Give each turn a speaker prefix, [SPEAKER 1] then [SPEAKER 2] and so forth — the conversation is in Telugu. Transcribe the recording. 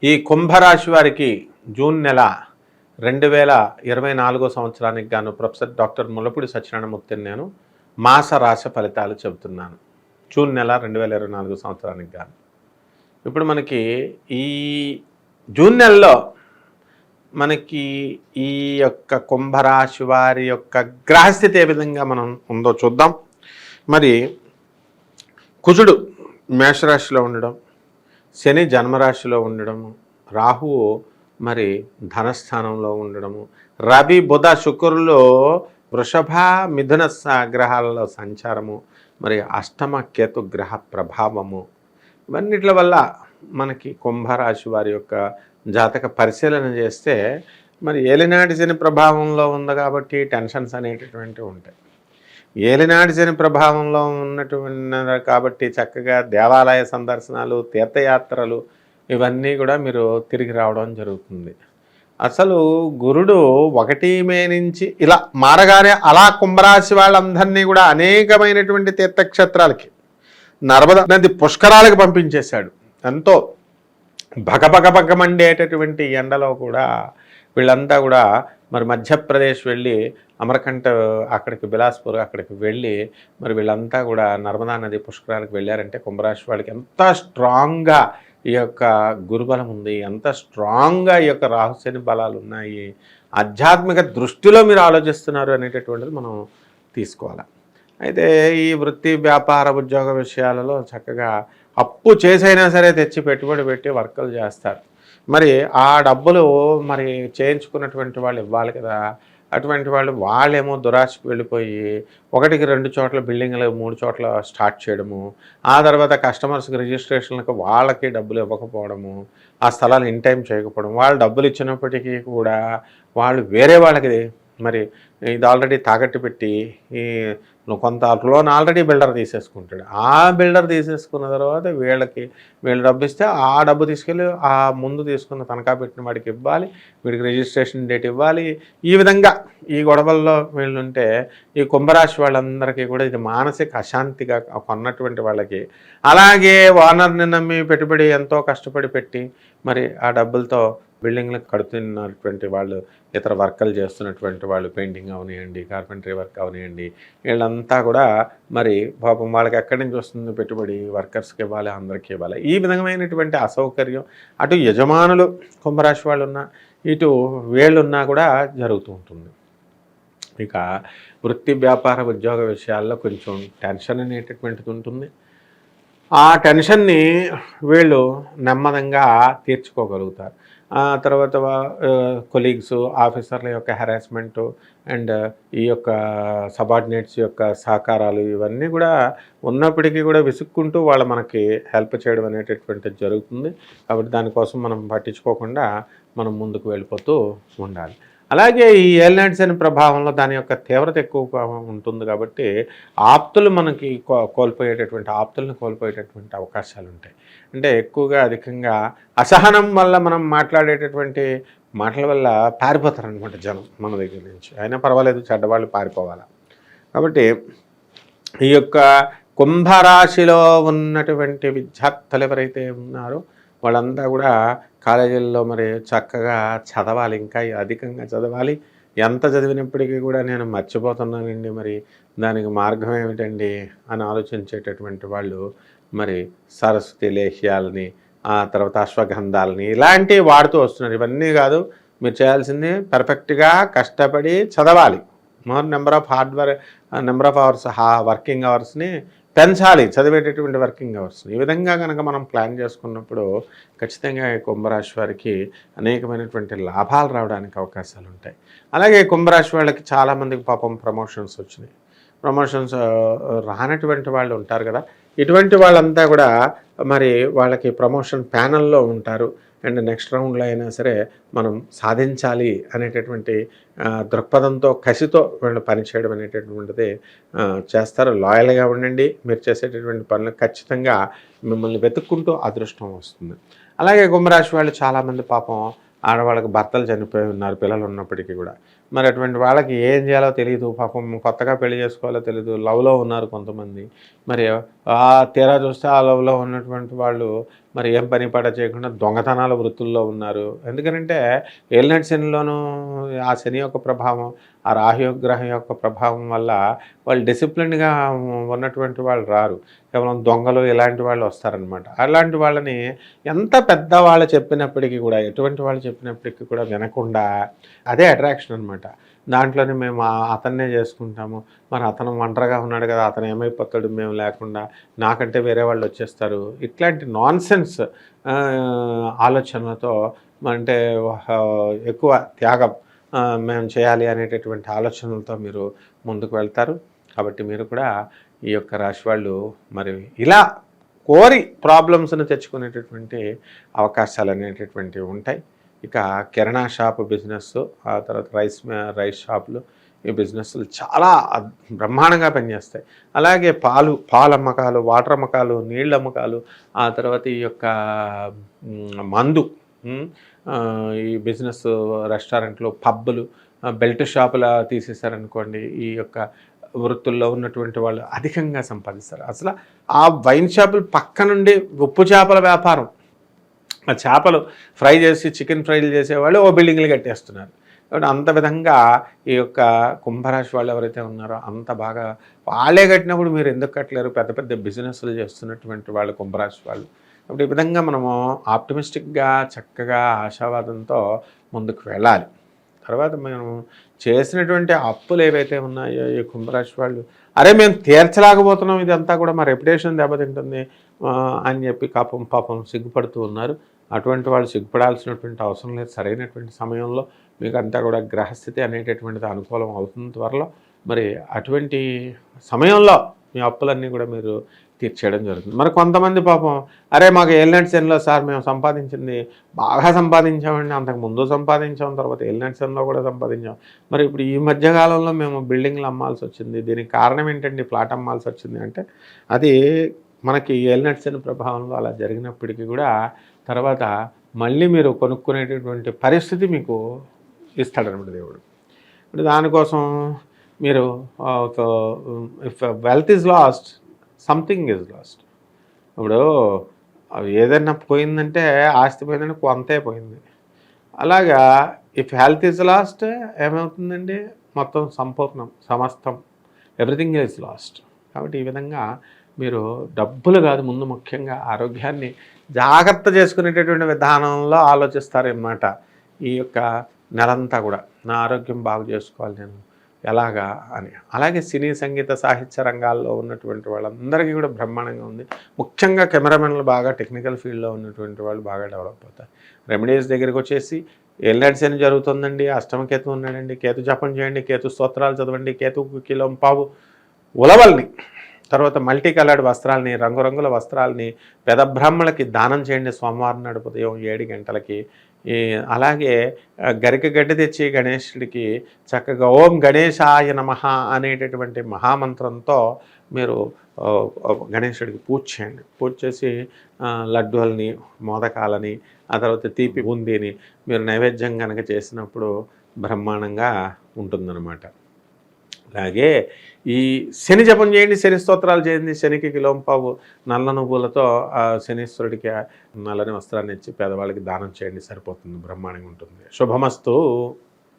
[SPEAKER 1] ఈ కుంభరాశి వారికి జూన్ నెల 2024 సంవత్సరానికి గాను ప్రొఫెసర్ డాక్టర్ ముల్లపూడి సత్యనారాయణమూర్తిని నేను మాస రాశి ఫలితాలు చెబుతున్నాను. జూన్ నెల 2024 సంవత్సరానికి గాను. ఇప్పుడు మనకి ఈ జూన్ నెలలో మనకి ఈ యొక్క కుంభరాశి వారి యొక్క గ్రహస్థితి ఏ విధంగా మనం ఉందో చూద్దాం. మరి కుజుడు మేషరాశిలో ఉండడం, శని జన్మరాశిలో ఉండడము, రాహువు మరి ధనస్థానంలో ఉండడము, రవి బుధ శుక్రులు వృషభ మిథున గ్రహాలలో సంచారము, మరి అష్టమ కేతు గ్రహ ప్రభావము, ఇవన్నిట్ల వల్ల మనకి కుంభరాశి వారి యొక్క జాతక పరిశీలన చేస్తే మరి ఏలినాటి శని ప్రభావంలో ఉంది కాబట్టి టెన్షన్స్ అనేటటువంటివి ఉంటాయి. ఏలినాటి శని ప్రభావంలో ఉన్నటువంటి కాబట్టి చక్కగా దేవాలయ సందర్శనాలు, తీర్థయాత్రలు ఇవన్నీ కూడా మీరు తిరిగి రావడం జరుగుతుంది. అసలు గురుడు 1 మే నుంచి ఇలా మారగానే అలా కుంభరాశి వాళ్ళందరినీ కూడా అనేకమైనటువంటి తీర్థక్షేత్రాలకి, నర్మదా నది పుష్కరాలకు పంపించేశాడు. ఎంతో భగభగభగమండేటటువంటి ఎండలో కూడా వీళ్ళంతా కూడా మరి మధ్యప్రదేశ్ వెళ్ళి అమరకంట అక్కడికి బిలాస్పూర్ అక్కడికి వెళ్ళి మరి వీళ్ళంతా కూడా నర్మదా నది పుష్కరాలకు వెళ్ళారంటే కుంభరాశి వాళ్ళకి ఎంత స్ట్రాంగ్గా ఈ యొక్క గురుబలం ఉంది, ఎంత స్ట్రాంగ్గా ఈ యొక్క రాహుశని బలాలు ఉన్నాయి, ఆధ్యాత్మిక దృష్టిలో మీరు ఆలోచిస్తున్నారు అనేటటువంటిది మనం తీసుకోవాలి. అయితే ఈ వృత్తి వ్యాపార ఉద్యోగ విషయాలలో చక్కగా అప్పు చేసైనా సరే తెచ్చి పెట్టుబడి పెట్టి వర్కులు చేస్తారు. మరి ఆ డబ్బులు మరి చేయించుకున్నటువంటి వాళ్ళు ఇవ్వాలి కదా. అటువంటి వాళ్ళేమో దురాశకు వెళ్ళిపోయి 1కి 2 చోట్ల బిల్డింగ్లు 3 చోట్ల స్టార్ట్ చేయడము, ఆ తర్వాత కస్టమర్స్కి రిజిస్ట్రేషన్లకు వాళ్ళకి డబ్బులు ఇవ్వకపోవడము, ఆ స్థలాలు ఇన్ టైం చేయకపోవడం, వాళ్ళు డబ్బులు ఇచ్చినప్పటికీ కూడా వాళ్ళు వేరే వాళ్ళకి మరి ఇది ఆల్రెడీ తాకట్టు పెట్టి ఈ కొంత లోన్ ఆల్రెడీ బిల్డర్ తీసేసుకుంటాడు. ఆ బిల్డర్ తీసేసుకున్న తర్వాత వీళ్ళు డబ్బు ఇస్తే ఆ డబ్బు తీసుకెళ్ళి ఆ ముందు తీసుకున్న తనఖా పెట్టిన వాడికి ఇవ్వాలి, వీడికి రిజిస్ట్రేషన్ డేట్ ఇవ్వాలి. ఈ విధంగా ఈ గొడవల్లో వీళ్ళుంటే ఈ కుంభరాశి వాళ్ళందరికీ కూడా ఇది మానసిక అశాంతిగా కొన్నటువంటి వాళ్ళకి, అలాగే ఓనర్ని నమ్మి పెట్టుబడి ఎంతో కష్టపడి పెట్టి మరి ఆ డబ్బులతో బిల్డింగ్లకు కడుతున్నటువంటి వాళ్ళు, ఇతర వర్కలు చేస్తున్నటువంటి వాళ్ళు, పెయింటింగ్ అవనివ్వండి, కార్పెంటరీ వర్క్ అవనివ్వండి, వీళ్ళంతా కూడా మరి పాపం వాళ్ళకి ఎక్కడి నుంచి వస్తుంది పెట్టుబడి, వర్కర్స్కి ఇవ్వాలి, అందరికీ ఇవ్వాలి. ఈ విధమైనటువంటి అసౌకర్యం అటు యజమానులు కుంభరాశి వాళ్ళు ఉన్నా, ఇటు వీళ్ళున్నా కూడా జరుగుతూ ఉంటుంది. ఇక వృత్తి వ్యాపార ఉద్యోగ విషయాల్లో కొంచెం టెన్షన్ అనేటటువంటిది ఉంటుంది. ఆ టెన్షన్ని వీళ్ళు నెమ్మదంగా తీర్చుకోగలుగుతారు. తర్వాత కొలీగ్స్, ఆఫీసర్ల యొక్క హెరాస్మెంటు అండ్ ఈ యొక్క సబార్డినేట్స్ యొక్క సహకారాలు ఇవన్నీ కూడా ఉన్నప్పటికీ కూడా విసుక్కుంటూ వాళ్ళు మనకి హెల్ప్ చేయడం అనేటటువంటిది జరుగుతుంది. కాబట్టి దానికోసం మనం పట్టించుకోకుండా మనం ముందుకు వెళ్ళిపోతూ ఉండాలి. అలాగే ఈ ఏలినాటి శని ప్రభావంలో దాని యొక్క తీవ్రత ఎక్కువగా ఉంటుంది కాబట్టి ఆప్తులు మనకి ఆప్తులను కోల్పోయేటటువంటి అవకాశాలు ఉంటాయి. అంటే ఎక్కువగా అధికంగా అసహనం వల్ల మనం మాట్లాడేటటువంటి మాటల వల్ల పారిపోతారనమాట జనం మన దగ్గర నుంచి. అయినా పర్వాలేదు, చెడ్డవాళ్ళు పారిపోవాలి. కాబట్టి ఈ యొక్క కుంభరాశిలో ఉన్నటువంటి విద్యార్థులు ఎవరైతే ఉన్నారో వాళ్ళంతా కూడా కాలేజీల్లో మరి చక్కగా చదవాలి, ఇంకా అధికంగా చదవాలి. ఎంత చదివినప్పటికీ కూడా నేను మర్చిపోతున్నానండి, మరి దానికి మార్గం ఏమిటండి అని ఆలోచించేటటువంటి వాళ్ళు మరి సరస్వతి లేహ్యాలని, ఆ తర్వాత అశ్వగంధాలని ఇలాంటివి వాడుతూ వస్తున్నారు. ఇవన్నీ కాదు, మీరు చేయాల్సింది పర్ఫెక్ట్గా కష్టపడి చదవాలి. నెంబర్ ఆఫ్ అవర్స్ వర్కింగ్ అవర్స్ని పెంచాలి, చదివేటటువంటి వర్కింగ్ అవర్స్. ఈ విధంగా కనుక మనం ప్లాన్ చేసుకున్నప్పుడు ఖచ్చితంగా కుంభరాశి వారికి అనేకమైనటువంటి లాభాలు రావడానికి అవకాశాలు ఉంటాయి. అలాగే కుంభరాశి వాళ్ళకి చాలామందికి పాపం ప్రమోషన్స్ వచ్చినాయి. ప్రమోషన్స్ రానటువంటి వాళ్ళు ఉంటారు కదా, ఇటువంటి వాళ్ళంతా కూడా మరి వాళ్ళకి ప్రమోషన్ ప్యానల్లో ఉంటారు. అండ్ నెక్స్ట్ రౌండ్లో అయినా సరే మనం సాధించాలి అనేటటువంటి దృక్పథంతో, కసితో వీళ్ళు పనిచేయడం అనేటటువంటిది చేస్తారు. లాయల్గా ఉండండి, మీరు చేసేటటువంటి పనులు ఖచ్చితంగా మిమ్మల్ని వెతుక్కుంటూ అదృష్టం వస్తుంది. అలాగే కుంభరాశి వాళ్ళు చాలామంది పాపం ఆడవాళ్ళకి భర్తలు చనిపోయి ఉన్నారు, పిల్లలు ఉన్నప్పటికీ కూడా మరి అటువంటి వాళ్ళకి ఏం చేయాలో తెలియదు, పాపం కొత్తగా పెళ్లి చేసుకోవాలో తెలియదు, లవ్లో ఉన్నారు కొంతమంది. మరి తీరా చూస్తే ఆ లవ్లో ఉన్నటువంటి వాళ్ళు మరి ఏం పని పాట చేయకుండా దొంగతనాల వృత్తుల్లో ఉన్నారు. ఎందుకనంటే ఏలినాటి శనిలోనూ ఆ శని యొక్క ప్రభావం, ఆ రాహుగ్రహం యొక్క ప్రభావం వల్ల వాళ్ళు డిసిప్లిన్గా ఉన్నటువంటి వాళ్ళు రారు, కేవలం దొంగలు ఇలాంటి వాళ్ళు వస్తారనమాట. అలాంటి వాళ్ళని ఎంత పెద్ద వాళ్ళు చెప్పినప్పటికీ కూడా, ఎటువంటి వాళ్ళు చెప్పినప్పటికీ కూడా వినకుండా అదే అట్రాక్షన్ అనమాట. దాంట్లోనే మేము అతన్నే చేసుకుంటాము, మరి అతను ఒంటరిగా ఉన్నాడు కదా, అతను ఏమైపోతాడు మేము లేకుండా, నాకంటే వేరే వాళ్ళు వచ్చేస్తారు, ఇట్లాంటి నాన్సెన్స్ ఆలోచనలతో అంటే ఎక్కువ త్యాగం మేము చేయాలి అనేటటువంటి ఆలోచనలతో మీరు ముందుకు వెళ్తారు. కాబట్టి మీరు కూడా ఈ యొక్క రాశి వాళ్ళు మరి ఇలా కోరి ప్రాబ్లమ్స్ని తెచ్చుకునేటటువంటి అవకాశాలు అనేటటువంటివి ఉంటాయి. ఇక కిరాణా షాప్ బిజినెస్, ఆ తర్వాత రైస్ షాపులు, ఈ బిజినెస్లు చాలా బ్రహ్మాండంగా పనిచేస్తాయి. అలాగే పాల అమ్మకాలు, వాటర్ అమ్మకాలు, నీళ్ళ అమ్మకాలు, ఆ తర్వాత ఈ యొక్క మందు, ఈ బిజినెస్ రెస్టారెంట్లు, పబ్బులు, బెల్ట్ షాపులు తీసేశారనుకోండి, ఈ యొక్క వృత్తుల్లో ఉన్నటువంటి వాళ్ళు అధికంగా సంపాదిస్తారు. అసలు ఆ వైన్ షాపులు పక్క నుండి ఉప్పు చేపల వ్యాపారం, ఆ చేపలు ఫ్రై చేసి చికెన్ ఫ్రైలు చేసేవాళ్ళు ఓ బిల్డింగ్లు కట్టేస్తున్నారు. కాబట్టి అంత విధంగా ఈ యొక్క కుంభరాశి వాళ్ళు ఎవరైతే ఉన్నారో అంత బాగా వాళ్ళే కట్టినప్పుడు మీరు ఎందుకు కట్టలేరు? పెద్ద పెద్ద బిజినెస్లు చేస్తున్నటువంటి వాళ్ళు కుంభరాశి వాళ్ళు. కాబట్టి ఈ విధంగా మనము ఆప్టిమిస్టిక్గా చక్కగా ఆశావాదంతో ముందుకు వెళ్ళాలి. తర్వాత మేము చేసినటువంటి అప్పులు ఏవైతే ఉన్నాయో ఈ కుంభరాశి వాళ్ళు, అరే మేము తీర్చలేకపోతున్నాం, ఇదంతా కూడా మా రెప్యుటేషన్ దెబ్బతింటుంది అని చెప్పి పాపం సిగ్గుపడుతూ ఉన్నారు. అటువంటి వాళ్ళు సిగ్గుపడాల్సినటువంటి అవసరం లేదు. సరైనటువంటి సమయంలో మీకు అంతా కూడా గ్రహస్థితి అనేటటువంటిది అనుకూలం అవుతుంది త్వరలో. మరి అటువంటి సమయంలో మీ అప్పులన్నీ కూడా మీరు తీర్చేయడం జరుగుతుంది. మరి కొంతమంది పాపం, అరే మాకు ఏలినాటి శనిలో సార్ మేము సంపాదించింది బాగా సంపాదించామండి, అంతకు ముందు సంపాదించాం, తర్వాత ఏలినాటి శనిలో కూడా సంపాదించాం, మరి ఇప్పుడు ఈ మధ్యకాలంలో మేము బిల్డింగ్లు అమ్మాల్సి వచ్చింది, దీనికి కారణం ఏంటండి ప్లాట్ అమ్మాల్సి వచ్చింది అంటే, అది మనకి ఏలినాటి శని ప్రభావంలో అలా జరిగినప్పటికీ కూడా తర్వాత మళ్ళీ మీరు కొనుక్కునేటటువంటి పరిస్థితి మీకు ఇస్తాడనమాట దేవుడు. ఇప్పుడు దానికోసం మీరు if wealth is lost, something is lost. ఇప్పుడు ఏదైనా పోయిందంటే, ఆస్తి పోయిందంటే కొంతే పోయింది. అలాగా ఇఫ్ హెల్త్ ఈజ్ లాస్ట్ ఏమవుతుందండి? మొత్తం సంపూర్ణం, సమస్తం, ఎవ్రీథింగ్ ఈజ్ లాస్ట్. కాబట్టి ఈ విధంగా మీరు డబ్బులు కాదు, ముందు ముఖ్యంగా ఆరోగ్యాన్ని జాగ్రత్త చేసుకునేటటువంటి విధానంలో ఆలోచిస్తారన్నమాట. ఈ యొక్క నెలంతా కూడా నా ఆరోగ్యం బాగు చేసుకోవాలి నేను ఎలాగా అని. అలాగే సినీ, సంగీత, సాహిత్య రంగాల్లో ఉన్నటువంటి వాళ్ళందరికీ కూడా బ్రహ్మాండంగా ఉంది. ముఖ్యంగా కెమెరామెన్లు బాగా టెక్నికల్ ఫీల్డ్లో ఉన్నటువంటి వాళ్ళు బాగా డెవలప్ అవుతారు. రెమెడీస్ దగ్గరికి వచ్చేసి ఏలినాటి శని జరుగుతుందండి, అష్టమకేతు ఉన్నాడండి, కేతు జపం చేయండి, కేతు స్తోత్రాలు చదవండి, కేతుకు కిలోంపావు ఉలవల్ని, తర్వాత మల్టీ కలర్డ్ వస్త్రాలని, రంగురంగుల వస్త్రాలని పెదబ్రాహ్మణులకి దానం చేయండి సోమవారం నాడు ఉదయం 7 గంటలకి. అలాగే గరిక గడ్డి తెచ్చి గణేశుడికి చక్కగా ఓం గణేశాయ నమః అనేటటువంటి మహామంత్రంతో మీరు గణేశుడికి పూజ చేయండి. పూజ చేసి లడ్డూలని, మోదకాలని, ఆ తర్వాత తీపి బూందీని మీరు నైవేద్యం కనుక చేసినప్పుడు బ్రహ్మాండంగా ఉంటుందన్నమాట. అలాగే ఈ శని జపం చేయండి, శని స్తోత్రాలు చేయండి, శనికి కిలోంపావు నల్ల నువ్వులతో ఆ శనీశ్వరుడికి నల్లని వస్త్రాన్ని ఇచ్చి పేదవాళ్ళకి దానం చేయండి, సరిపోతుంది, బ్రహ్మాండంగా ఉంటుంది. శుభమస్తు.